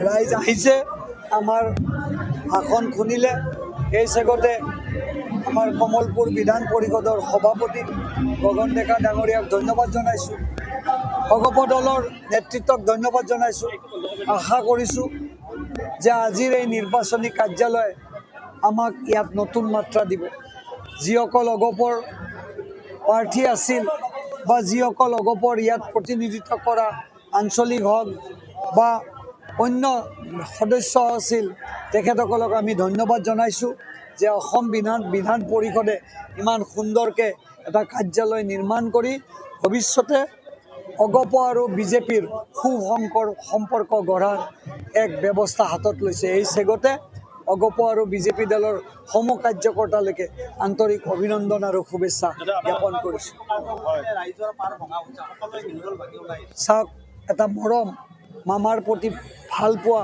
ৰাইজ আহিছে আমাৰ ভাষণ শুনিলে এই চেগতে আমাৰ কমলপুৰ বিধান পৰিষদৰ সভাপতি গগন ডেকা ডাঙৰীয়াক ধন্যবাদ জনাইছোঁ। ভগৱ দলৰ নেতৃত্বক ধন্যবাদ জনাইছোঁ। আশা কৰিছোঁ যে আজিৰ এই নিৰ্বাচনী কাৰ্যালয়ে আমাক ইয়াত নতুন মাত্ৰা দিব। যিসকল অগপৰ প্ৰাৰ্থী আছিল বা যিসকল অগপৰ ইয়াত প্ৰতিনিধিত্ব কৰা আঞ্চলিক হওক বা অন্য সদস্য আছিল তেখেতসকলক আমি ধন্যবাদ জনাইছোঁ যে অসম বিধান পৰিষদে ইমান সুন্দৰকৈ এটা কাৰ্যালয় নিৰ্মাণ কৰি ভৱিষ্যতে অগপ আৰু বিজেপিৰ সম্পৰ্ক গঢ়াৰ এক ব্যৱস্থা হাতত লৈছে। এই চেগতে অগপ আৰু বিজেপি দলৰ সম কাৰ্যকৰ্তালৈকে আন্তৰিক অভিনন্দন আৰু শুভেচ্ছা জ্ঞাপন কৰিছোঁ। চাওক, এটা মৰম, মামাৰ প্ৰতি ভাল পোৱা,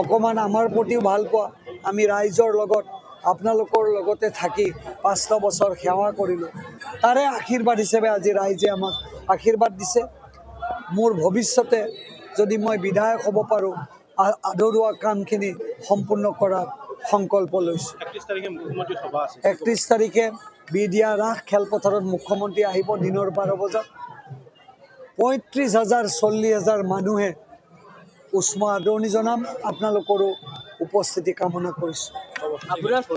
অকণমান আমাৰ প্ৰতিও ভাল পোৱা। আমি ৰাইজৰ লগত আপোনালোকৰ লগতে থাকি ৫ বছৰ সেৱা কৰিলোঁ। তাৰে আশীৰ্বাদ হিচাপে আজি ৰাইজে আমাক আশীৰ্বাদ দিছে। মোৰ ভৱিষ্যতে যদি মই বিধায়ক হ'ব পাৰোঁ, আদৰুৱা কামখিনি সম্পূৰ্ণ কৰাৰ সংকল্প লৈছোঁ। ৩১ তাৰিখে বিডিয়া ৰাস খেলপথাৰত মুখ্যমন্ত্ৰী আহিব দিনৰ 12 বজাত। ৩৫,০০০ ৪০,০০০ মানুহে উষ্ম আদৰণি জনাম। আপোনালোকৰো উপস্থিতি কামনা কৰিছোঁ।